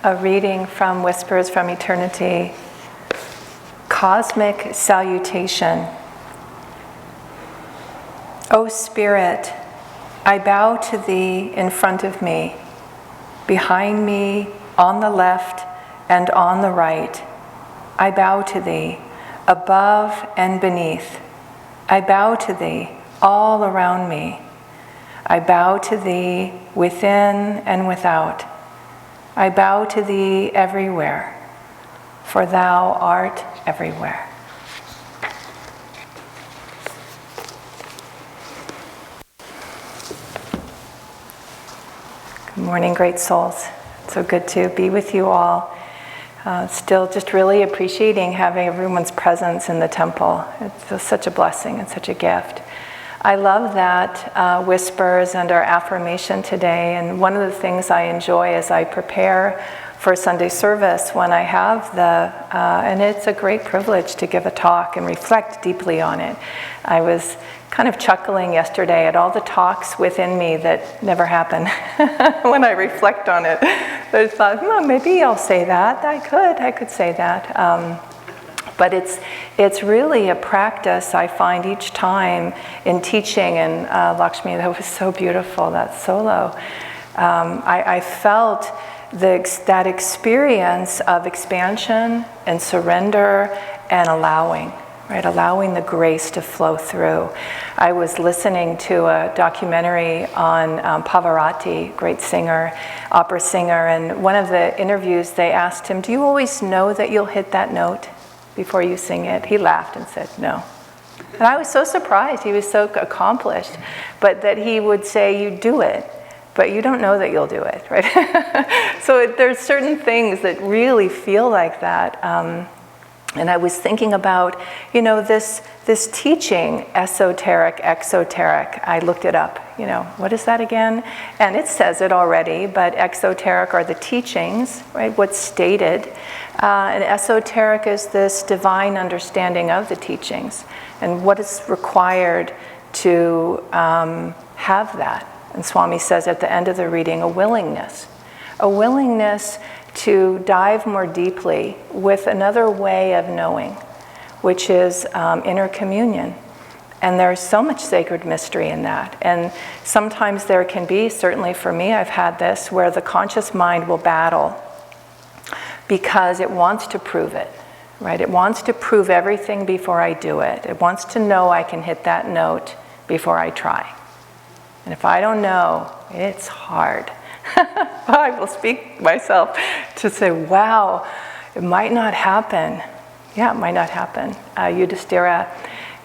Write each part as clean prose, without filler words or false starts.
A reading from Whispers from Eternity, Cosmic Salutation. O Spirit, I bow to Thee in front of me, behind me, on the left and on the right. I bow to Thee, above and beneath. I bow to Thee, all around me. I bow to Thee, within and without. I bow to Thee everywhere, for Thou art everywhere. Good morning, great souls. It's so good to be with you all. Still just really appreciating having everyone's presence in the temple. It's just such a blessing and such a gift. I love that Whispers and our affirmation today, and one of the things I enjoy as I prepare for Sunday service when I have and it's a great privilege to give a talk and reflect deeply on it. I was kind of chuckling yesterday at all the talks within me that never happen when I reflect on it. I thought, maybe I'll say that. I could say that. But it's really a practice I find each time in teaching, and Lakshmi, that was so beautiful, that solo. I felt that experience of expansion and surrender and allowing, right? Allowing the grace to flow through. I was listening to a documentary on Pavarotti, great singer, opera singer, and one of the interviews they asked him, do you always know that you'll hit that note before you sing it? He laughed and said, no. And I was so surprised. He was so accomplished. But that he would say, you do it, but you don't know that you'll do it, right? So there's certain things that really feel like that. And I was thinking about, this teaching, esoteric, exoteric. I looked it up, what is that again? And it says it already, but exoteric are the teachings, right? What's stated. And esoteric is this divine understanding of the teachings and what is required to have that. And Swami says at the end of the reading, a willingness to dive more deeply with another way of knowing, which is inner communion. And there's so much sacred mystery in that. And sometimes there can be, certainly for me, I've had this, where the conscious mind will battle because it wants to prove it, right? It wants to prove everything before I do it. It wants to know I can hit that note before I try. And if I don't know, it's hard. I will speak myself to say, wow, it might not happen. Yeah, it might not happen. Yudhishthira,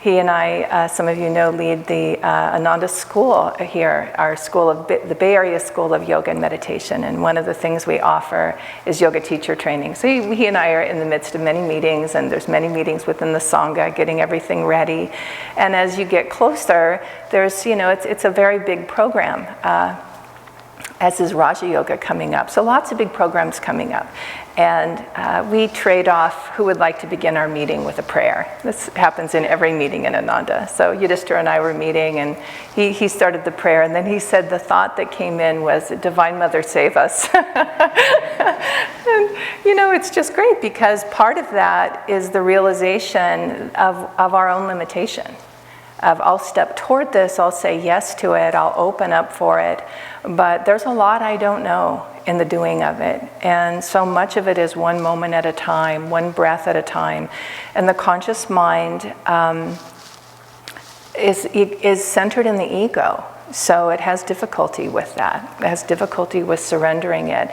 he and I, some of you know, lead the Ananda school here, our school of the Bay Area School of Yoga and Meditation. And one of the things we offer is yoga teacher training. So he and I are in the midst of many meetings, and there's many meetings within the Sangha, getting everything ready. And as you get closer, there's, it's a very big program. As is Raja Yoga coming up. So lots of big programs coming up. And we trade off who would like to begin our meeting with a prayer. This happens in every meeting in Ananda. So Yudhishthira and I were meeting, and he started the prayer, and then he said the thought that came in was, Divine Mother, save us. And, it's just great, because part of that is the realization of our own limitation. I'll step toward this, I'll say yes to it, I'll open up for it, but there's a lot I don't know in the doing of it, and so much of it is one moment at a time, one breath at a time, and the conscious mind is centered in the ego, so it has difficulty with that. It has difficulty with surrendering it.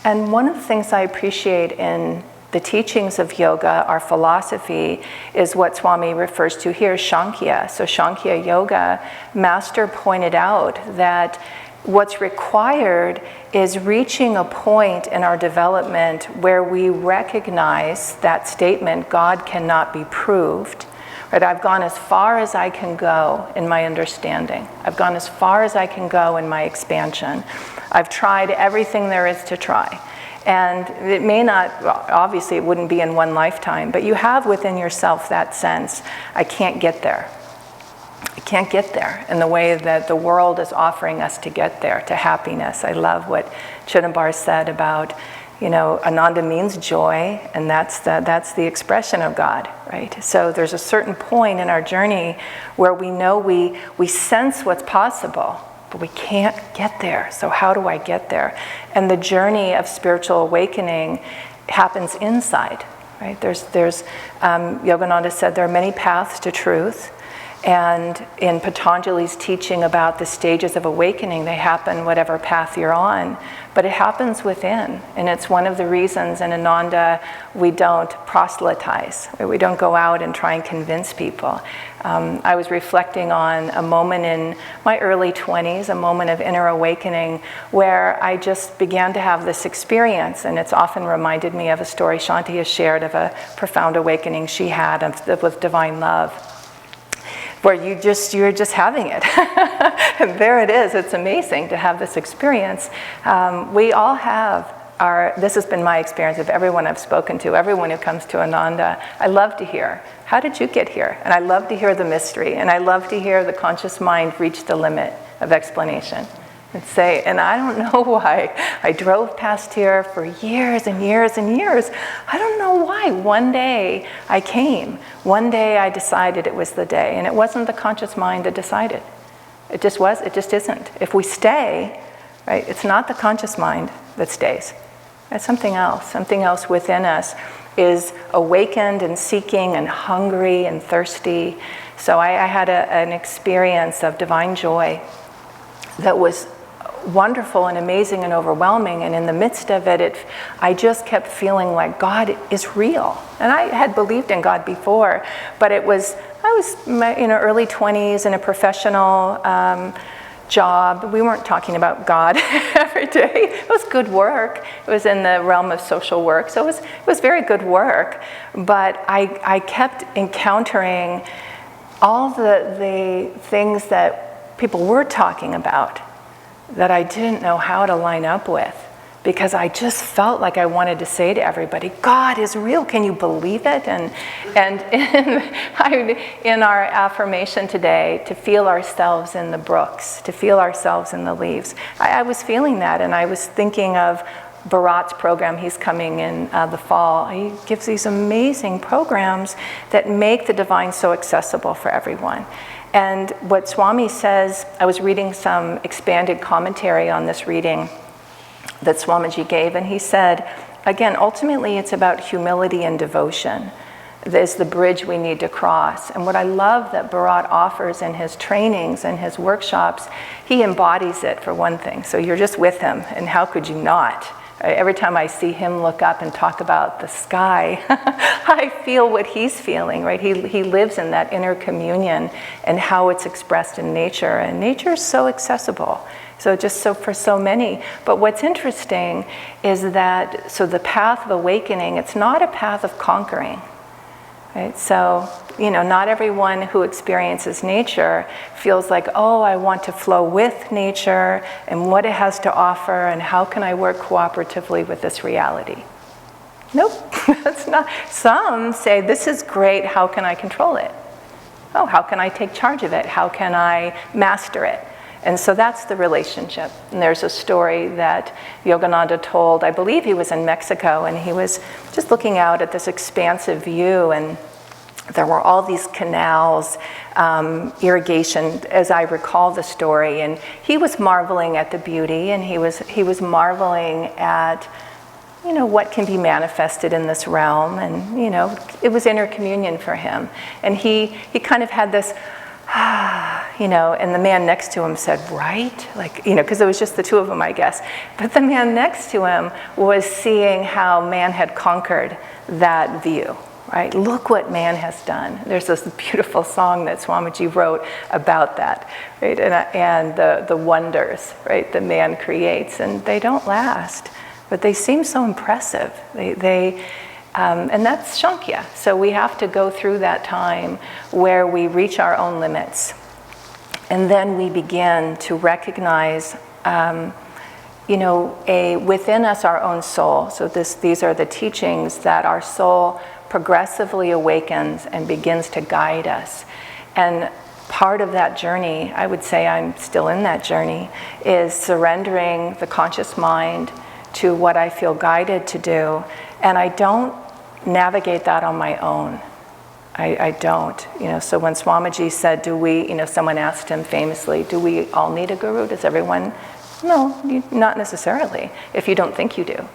And one of the things I appreciate in the teachings of yoga, our philosophy, is what Swami refers to here, Sankhya. So Sankhya Yoga, Master pointed out that what's required is reaching a point in our development where we recognize that statement, God cannot be proved. Right? I've gone as far as I can go in my understanding. I've gone as far as I can go in my expansion. I've tried everything there is to try. And it may not, obviously it wouldn't be in one lifetime, but you have within yourself that sense, I can't get there. I can't get there in the way that the world is offering us to get there, to happiness. I love what Chidambar said about Ananda means joy, and that's the expression of God, right? So there's a certain point in our journey where we know we sense what's possible, but we can't get there. So how do I get there? And the journey of spiritual awakening happens inside, right? There's Yogananda said there are many paths to truth. And in Patanjali's teaching about the stages of awakening, they happen whatever path you're on, but it happens within. And it's one of the reasons in Ananda we don't proselytize, we don't go out and try and convince people. I was reflecting on a moment in my early 20s, a moment of inner awakening, where I just began to have this experience, and it's often reminded me of a story Shanti has shared of a profound awakening she had with divine love, where you're just having it. And there it is. It's amazing to have this experience. We all have this has been my experience of everyone I've spoken to, everyone who comes to Ananda. I love to hear, how did you get here? And I love to hear the mystery, and I love to hear the conscious mind reach the limit of explanation. And I don't know why. I drove past here for years and years and years. I don't know why. One day I came. One day I decided it was the day. And it wasn't the conscious mind that decided. It just was. It just isn't. If we stay, right, it's not the conscious mind that stays. It's something else. Something else within us is awakened and seeking and hungry and thirsty. So I had an experience of divine joy that was wonderful and amazing and overwhelming, and in the midst of it, I just kept feeling like God is real. And I had believed in God before, but I was in my early 20s in a professional job. We weren't talking about God every day. It was good work. It was in the realm of social work, so it was very good work. But I kept encountering all the things that people were talking about that I didn't know how to line up with, because I just felt like I wanted to say to everybody, God is real, can you believe it? And in our affirmation today, to feel ourselves in the brooks, to feel ourselves in the leaves, I was feeling that, and I was thinking of Bharat's program. He's coming in the fall. He gives these amazing programs that make the divine so accessible for everyone. And what Swami says, I was reading some expanded commentary on this reading that Swamiji gave, and he said, again, ultimately it's about humility and devotion. There's the bridge we need to cross. And what I love that Bharat offers in his trainings and his workshops, he embodies it for one thing. So you're just with him, and how could you not? Every time I see him look up and talk about the sky, I feel what he's feeling, right? He lives in that inner communion and how it's expressed in nature. And nature is so accessible, for so many. But what's interesting is that, so the path of awakening, it's not a path of conquering, right? So, not everyone who experiences nature feels like, oh, I want to flow with nature and what it has to offer and how can I work cooperatively with this reality. Nope, that's not. Some say, this is great, how can I control it? Oh, how can I take charge of it? How can I master it? And so that's the relationship. And there's a story that Yogananda told, I believe he was in Mexico, and he was just looking out at this expansive view, and there were all these canals, irrigation, as I recall the story, and he was marveling at the beauty, and he was marveling at, what can be manifested in this realm, and it was inner communion for him, and he kind of had this, and the man next to him said, right, because it was just the two of them, I guess, but the man next to him was seeing how man had conquered that view. Right? Look what man has done. There's this beautiful song that Swamiji wrote about that, right? And the wonders, right, that man creates, and they don't last, but they seem so impressive. And that's Shankya. So we have to go through that time where we reach our own limits, and then we begin to recognize, within us our own soul. So these are the teachings that our soul progressively awakens and begins to guide us. And part of that journey, I would say I'm still in that journey, is surrendering the conscious mind to what I feel guided to do, and I don't navigate that on my own. I don't. So when Swamiji said, do we, someone asked him famously, do we all need a guru? Does everyone? No, not necessarily. If you don't think you do,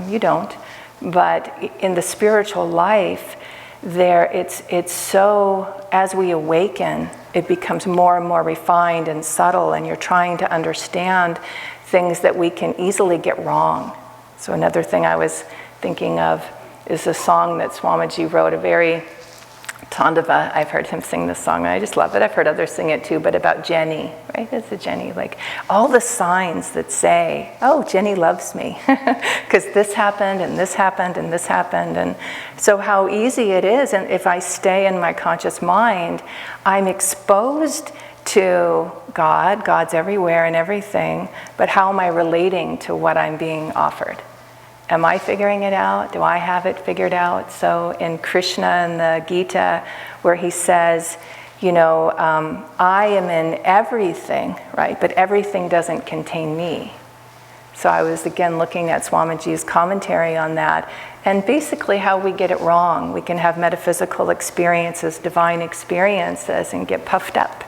you don't. But in the spiritual life, it's so, as we awaken, it becomes more and more refined and subtle, and you're trying to understand things that we can easily get wrong. So another thing I was thinking of is a song that Swamiji wrote, a very Tandava. I've heard him sing this song, and I just love it. I've heard others sing it too, but about Jenny, right? It's a Jenny, like all the signs that say, oh, Jenny loves me, because this happened, and this happened, and this happened. And so how easy it is, and if I stay in my conscious mind, I'm exposed to God. God's everywhere and everything, but how am I relating to what I'm being offered? Am I figuring it out? Do I have it figured out? So in Krishna and the Gita, where he says, I am in everything, right? But everything doesn't contain me. So I was again looking at Swamiji's commentary on that, and basically how we get it wrong. We can have metaphysical experiences, divine experiences, and get puffed up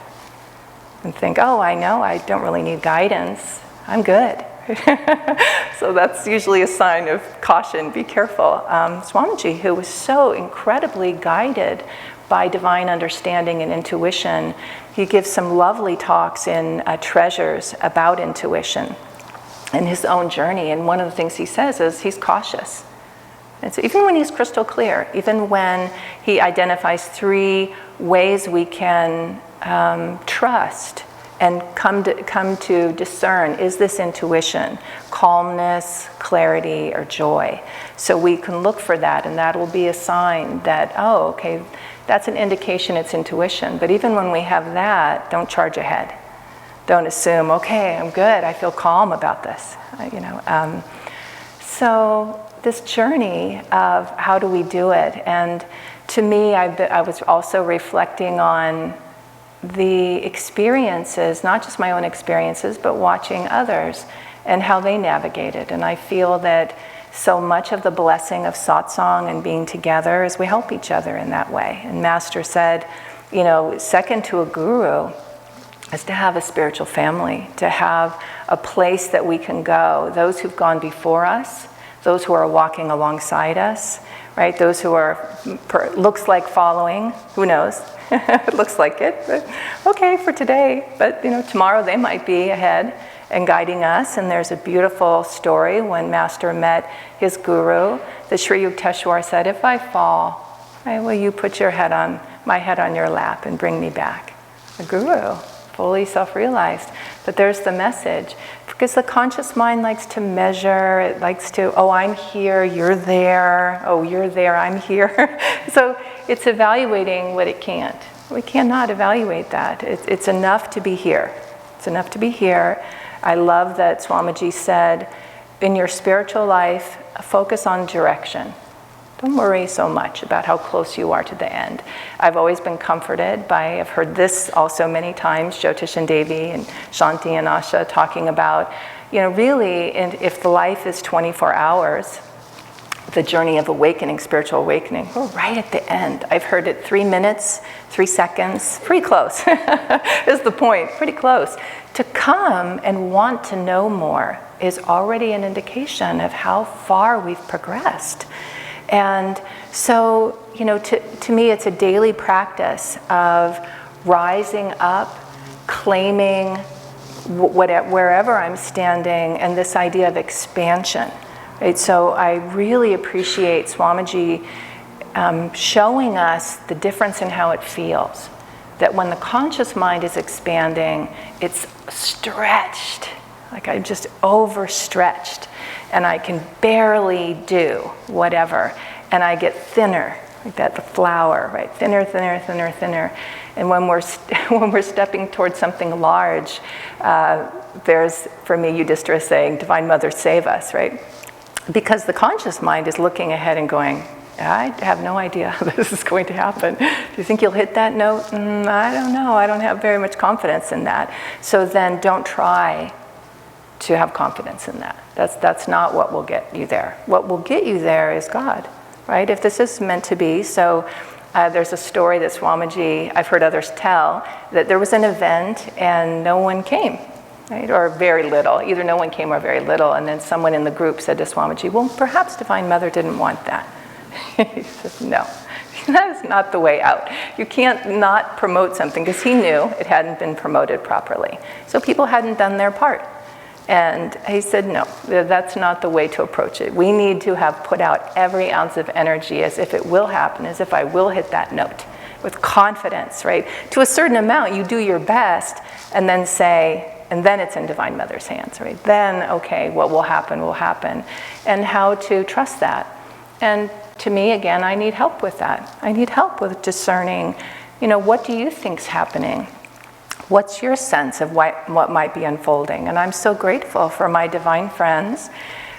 and think, oh, I know, I don't really need guidance. I'm good. So that's usually a sign of caution, be careful. Swamiji, who was so incredibly guided by divine understanding and intuition, he gives some lovely talks in Treasures about intuition and his own journey. And one of the things he says is he's cautious. And so even when he's crystal clear, even when he identifies 3 ways we can trust and come to discern, is this intuition, calmness, clarity, or joy? So we can look for that, and that will be a sign that, oh, okay, that's an indication it's intuition. But even when we have that, don't charge ahead. Don't assume, okay, I'm good, I feel calm about this. So this journey of how do we do it? And to me, I was also reflecting on the experiences, not just my own experiences, but watching others and how they navigated. And I feel that so much of the blessing of satsang and being together is we help each other in that way. And Master said, second to a guru is to have a spiritual family, to have a place that we can go. Those who've gone before us, those who are walking alongside us, right? Those who are, looks like following, who knows? It looks like it, but okay for today. But tomorrow they might be ahead and guiding us. And there's a beautiful story when Master met his guru. The Sri Yukteswar said, if I fall, right, will you put my head on your lap and bring me back? The guru, fully self-realized. But there's the message. Because the conscious mind likes to measure, it likes to, oh, I'm here, you're there, oh, you're there, I'm here. So it's evaluating what it can't. We cannot evaluate that. It's enough to be here. It's enough to be here. I love that Swamiji said, in your spiritual life, focus on direction. Don't worry so much about how close you are to the end. I've always been comforted by, I've heard this also many times, Jyotish and Devi and Shanti and Asha talking about, really, and if the life is 24 hours, the journey of awakening, spiritual awakening, we're right at the end. I've heard it 3 minutes, 3 seconds, pretty close is the point, pretty close. To come and want to know more is already an indication of how far we've progressed. And so, to me, it's a daily practice of rising up, claiming wherever I'm standing, and this idea of expansion. Right? So I really appreciate Swamiji showing us the difference in how it feels. That when the conscious mind is expanding, it's stretched, like I'm just overstretched. And I can barely do whatever, and I get thinner, like that, the flower, right? Thinner, thinner, thinner, thinner. And when we're stepping towards something large, there's, for me, Yudhishthira saying, Divine Mother, save us, right? Because the conscious mind is looking ahead and going, I have no idea how this is going to happen. Do you think you'll hit that note? I don't know. I don't have very much confidence in that. So then don't try. to have confidence in that. That's not what will get you there. What will get you there is God, right? If this is meant to be. So there's a story that Swamiji, I've heard others tell, that there was an event and no one came, right? Or very little. Either no one came or very little. And then someone in the group said to Swamiji, well, perhaps Divine Mother didn't want that. He said, no. That is not the way out. You can't not promote something, because he knew it hadn't been promoted properly. So people hadn't done their part. And he said, no, that's not the way to approach it. We need to have put out every ounce of energy as if it will happen, as if I will hit that note, with confidence, right? To a certain amount, you do your best, and then say, and then it's in Divine Mother's hands, right? Then, okay, what will happen will happen. And how to trust that. And to me, again, I need help with that. I need help with discerning, what do you think's happening? What's your sense of what might be unfolding? And I'm so grateful for my divine friends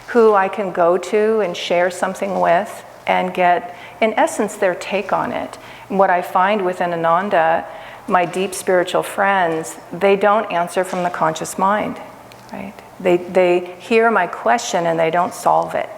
who I can go to and share something with and get, in essence, their take on it. And what I find within Ananda, my deep spiritual friends, they don't answer from the conscious mind, right? They hear my question and they don't solve it.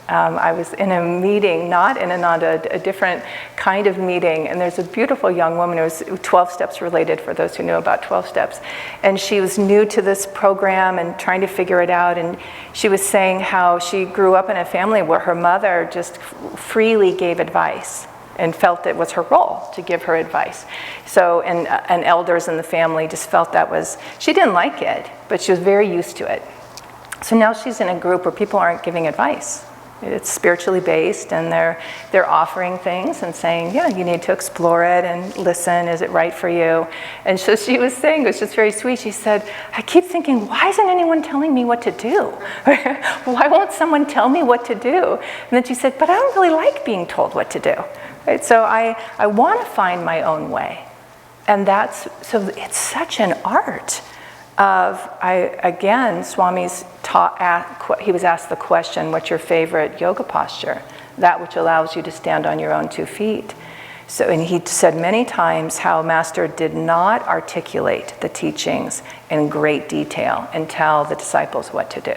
I was in a meeting, not in Ananda, a different kind of meeting, and there's a beautiful young woman who was 12 steps related, for those who know about 12 steps, and she was new to this program and trying to figure it out, and she was saying how she grew up in a family where her mother just freely gave advice and felt it was her role to give her advice. So, and elders in the family just felt that was, she didn't like it, but she was very used to it. So now she's in a group where people aren't giving advice. It's spiritually based, and they're offering things and saying, yeah, you need to explore it and listen. Is it right for you? And so she was saying, it was just very sweet. She said, I keep thinking, why isn't anyone telling me what to do? Why won't someone tell me what to do? And then she said, but I don't really like being told what to do. Right? So I want to find my own way. And so it's such an art. Again, Swami's he was asked the question, what's your favorite yoga posture? That which allows you to stand on your own 2 feet. So, and he said many times how Master did not articulate the teachings in great detail and tell the disciples what to do.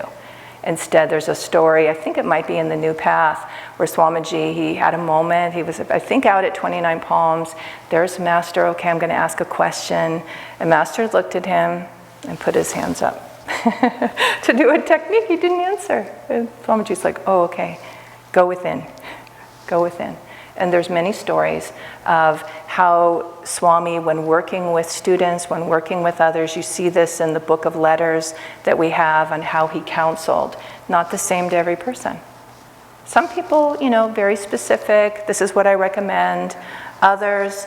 Instead, there's a story, I think it might be in the New Path, where Swamiji, he had a moment, he was, I think, out at 29 Palms. There's Master, okay, I'm going to ask a question. And Master looked at him and put his hands up to do a technique. He didn't answer. And Swamiji's like, oh, okay, go within, go within. And there's many stories of how Swami, when working with students, when working with others, you see this in the book of letters that we have on how he counseled. Not the same to every person. Some people, very specific, this is what I recommend. Others,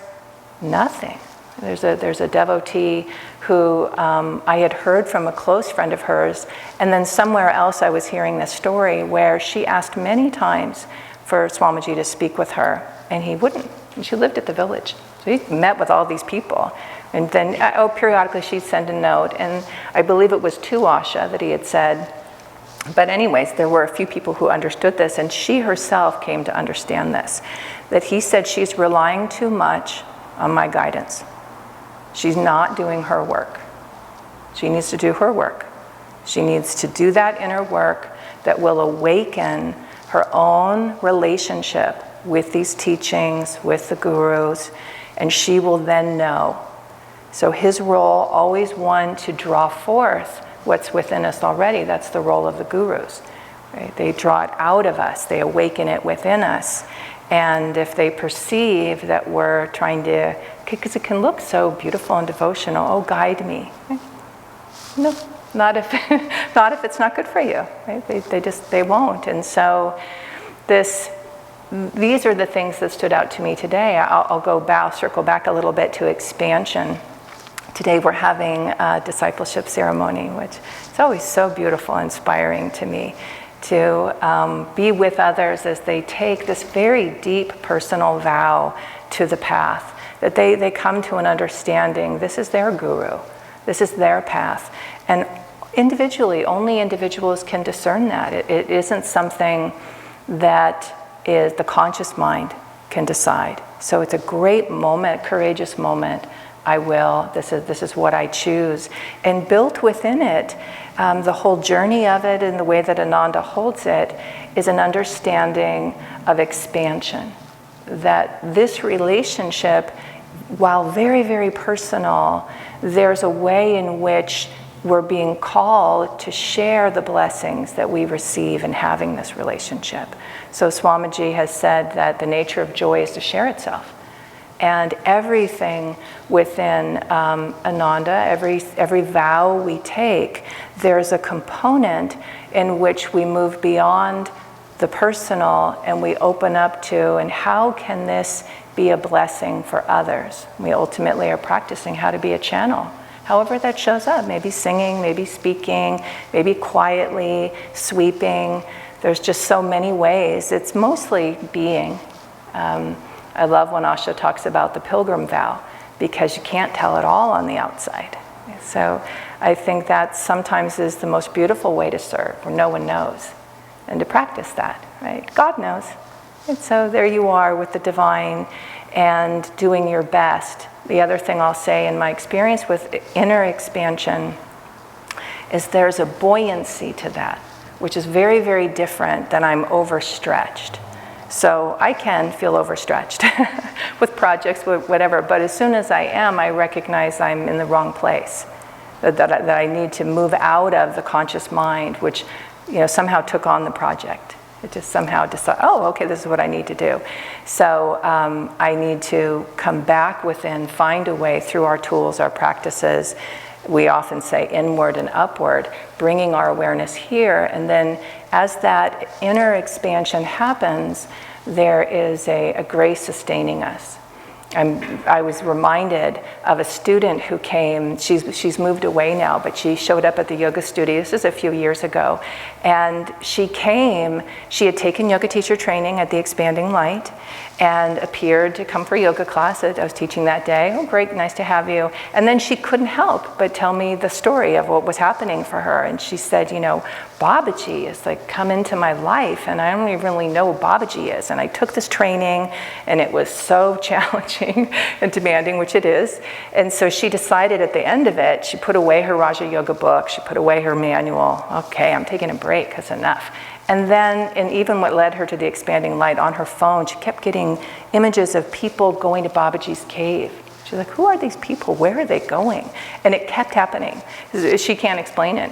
nothing. There's a devotee who I had heard from a close friend of hers, and then somewhere else I was hearing this story where she asked many times for Swamiji to speak with her, and he wouldn't. And she lived at the village. So he met with all these people. And then, periodically she'd send a note, and I believe it was to Asha that he had said. But anyways, there were a few people who understood this, and she herself came to understand this, that he said she's relying too much on my guidance. She's not doing her work. She needs to do her work. She needs to do that inner work that will awaken her own relationship with these teachings, with the gurus, and she will then know. So his role, always one to draw forth what's within us already. That's the role of the gurus. Right? They draw it out of us. They awaken it within us. And if they perceive that we're trying to, because it can look so beautiful and devotional, oh, guide me. No, not if it's not good for you. Right? They won't. And so these are the things that stood out to me today. I'll circle back a little bit to expansion. Today we're having a discipleship ceremony, which is always so beautiful and inspiring to me, to be with others as they take this very deep personal vow to the path, that they come to an understanding, this is their guru, this is their path. And individually, only individuals can discern that. It isn't something that is the conscious mind can decide. So it's a great moment, courageous moment I will, this is what I choose. And built within it, the whole journey of it and the way that Ananda holds it is an understanding of expansion. That this relationship, while very, very personal, there's a way in which we're being called to share the blessings that we receive in having this relationship. So Swamiji has said that the nature of joy is to share itself. And everything within Ananda, every vow we take, there's a component in which we move beyond the personal and we open up to, and how can this be a blessing for others? We ultimately are practicing how to be a channel, however that shows up, maybe singing, maybe speaking, maybe quietly, sweeping. There's just so many ways. It's mostly being. I love when Asha talks about the pilgrim vow, because you can't tell it all on the outside. So I think that sometimes is the most beautiful way to serve, where no one knows, and to practice that, right? God knows. And so there you are with the divine and doing your best. The other thing I'll say in my experience with inner expansion is there's a buoyancy to that, which is very, very different than I'm overstretched. So I can feel overstretched with projects, with whatever, but as soon as I am, I recognize I'm in the wrong place, that I need to move out of the conscious mind, which somehow took on the project. It just somehow decided, oh, okay, this is what I need to do. So I need to come back within, find a way through our tools, our practices. We often say inward and upward, bringing our awareness here. And then as that inner expansion happens, there is a grace sustaining us. I was reminded of a student who came, she's moved away now, but she showed up at the yoga studio, this is a few years ago, and she had taken yoga teacher training at the Expanding Light, and appeared to come for yoga class that I was teaching that day. Oh, great, nice to have you. And then she couldn't help but tell me the story of what was happening for her. And she said, Babaji is like come into my life, and I don't even really know what Babaji is. And I took this training, and it was so challenging and demanding, which it is. And so she decided at the end of it, she put away her Raja Yoga book, she put away her manual. Okay, I'm taking a break, that's enough. And then, and even what led her to the Expanding Light, on her phone, she kept getting images of people going to Babaji's cave. She's like, who are these people? Where are they going? And it kept happening. She can't explain it.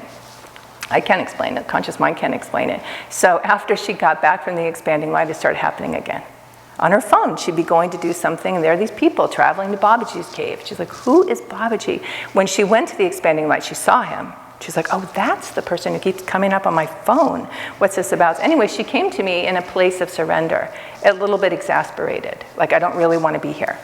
I can't explain it. Conscious mind can't explain it. So after she got back from the Expanding Light, it started happening again. On her phone, she'd be going to do something, and there are these people traveling to Babaji's cave. She's like, who is Babaji? When she went to the Expanding Light, she saw him. She's like, oh, that's the person who keeps coming up on my phone. What's this about? Anyway, she came to me in a place of surrender, a little bit exasperated, like I don't really want to be here.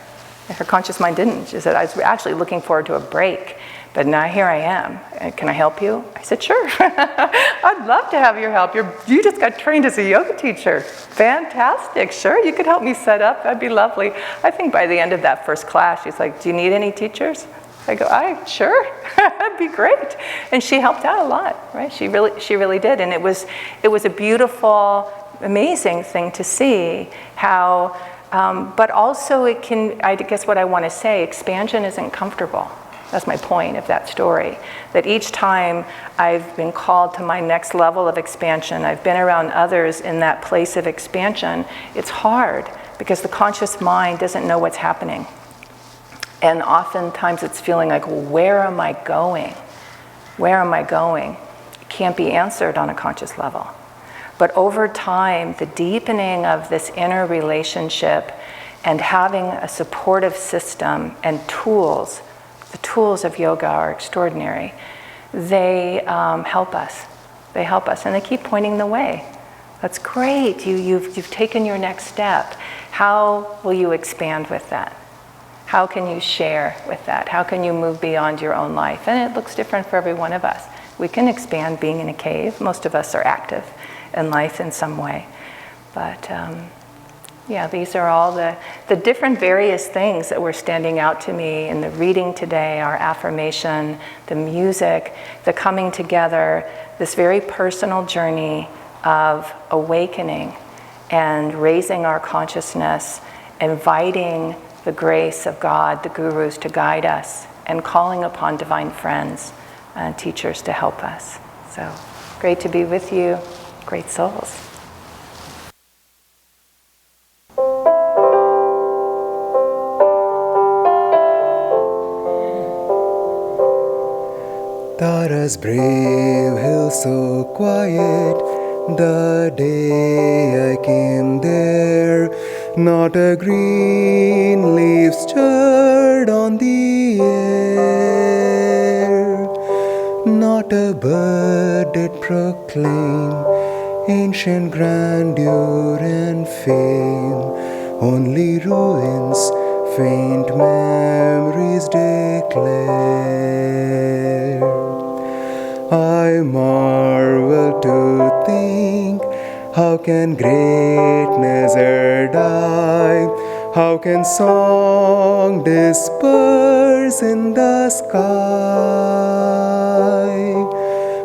Her conscious mind didn't. She said, I was actually looking forward to a break, but now here I am. Can I help you? I said, sure. I'd love to have your help. You just got trained as a yoga teacher. Fantastic. Sure, you could help me set up. That'd be lovely. I think by the end of that first class, she's like, do you need any teachers? I go, sure, that'd be great. And she helped out a lot, right? She really did. And it was a beautiful, amazing thing to see how, but also I guess what I want to say, expansion isn't comfortable. That's my point of that story. That each time I've been called to my next level of expansion, I've been around others in that place of expansion, it's hard because the conscious mind doesn't know what's happening. And oftentimes it's feeling like, well, where am I going? Where am I going? It can't be answered on a conscious level. But over time, the deepening of this inner relationship and having a supportive system and tools, the tools of yoga are extraordinary. They help us. They help us, and they keep pointing the way. That's great. You've taken your next step. How will you expand with that? How can you share with that? How can you move beyond your own life? And it looks different for every one of us. We can expand being in a cave. Most of us are active in life in some way. But these are all the different various things that were standing out to me in the reading today, our affirmation, the music, the coming together, this very personal journey of awakening and raising our consciousness, inviting the grace of God, the gurus to guide us, and calling upon divine friends and teachers to help us. So great to be with you, great souls. Tara's brave hill so quiet, the day I came there, not a green leaf stirred on the air, not a bird did proclaim ancient grandeur and fame, only ruins, faint memories declare. I marvel to think, how can greatness e'er die? How can song disperse in the sky?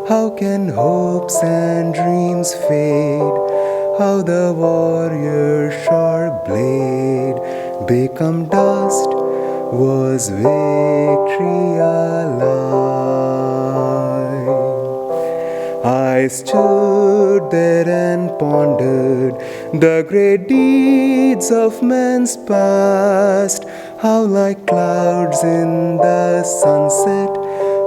How can hopes and dreams fade? How the warrior's sharp blade become dust? Was victory alive? I stood there and pondered the great deeds of men's past, how like clouds in the sunset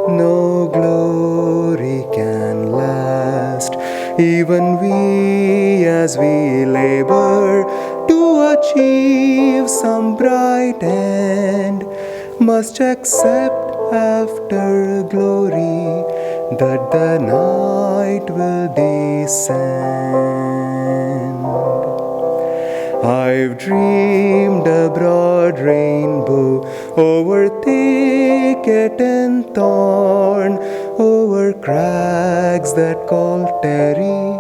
no glory can last. Even we, as we labor to achieve some bright end, must accept after glory that the night will descend. I've dreamed a broad rainbow over thicket and thorn, over crags that call tarry.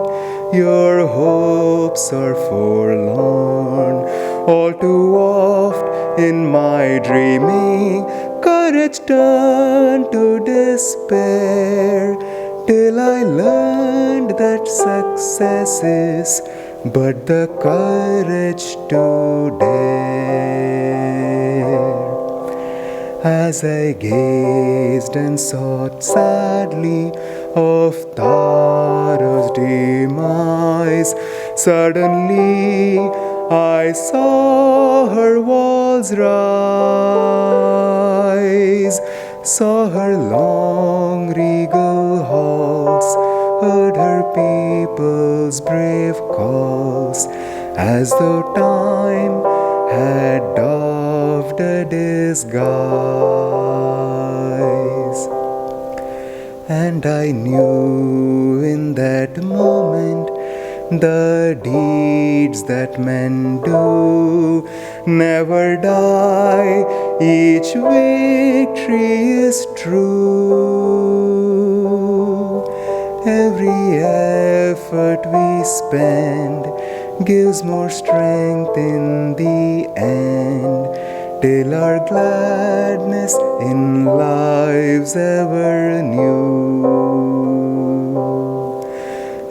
Your hopes are forlorn. All too oft in my dreaming, courage turned to despair, till I learned that success is but the courage to dare. As I gazed and sought sadly of Tara's demise, suddenly I saw her walls rise, saw her long regal halls, heard her people's brave calls, as though time had doffed a disguise. And I knew in that moment the deeds that men do never die, each victory is true. Every effort we spend gives more strength in the end, till our gladness in life's ever new.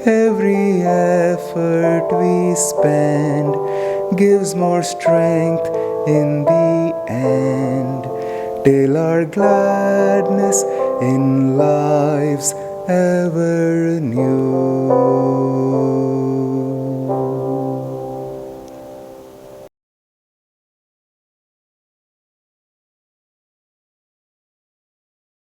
Every effort we spend gives more strength in the end, till our gladness in life's ever new.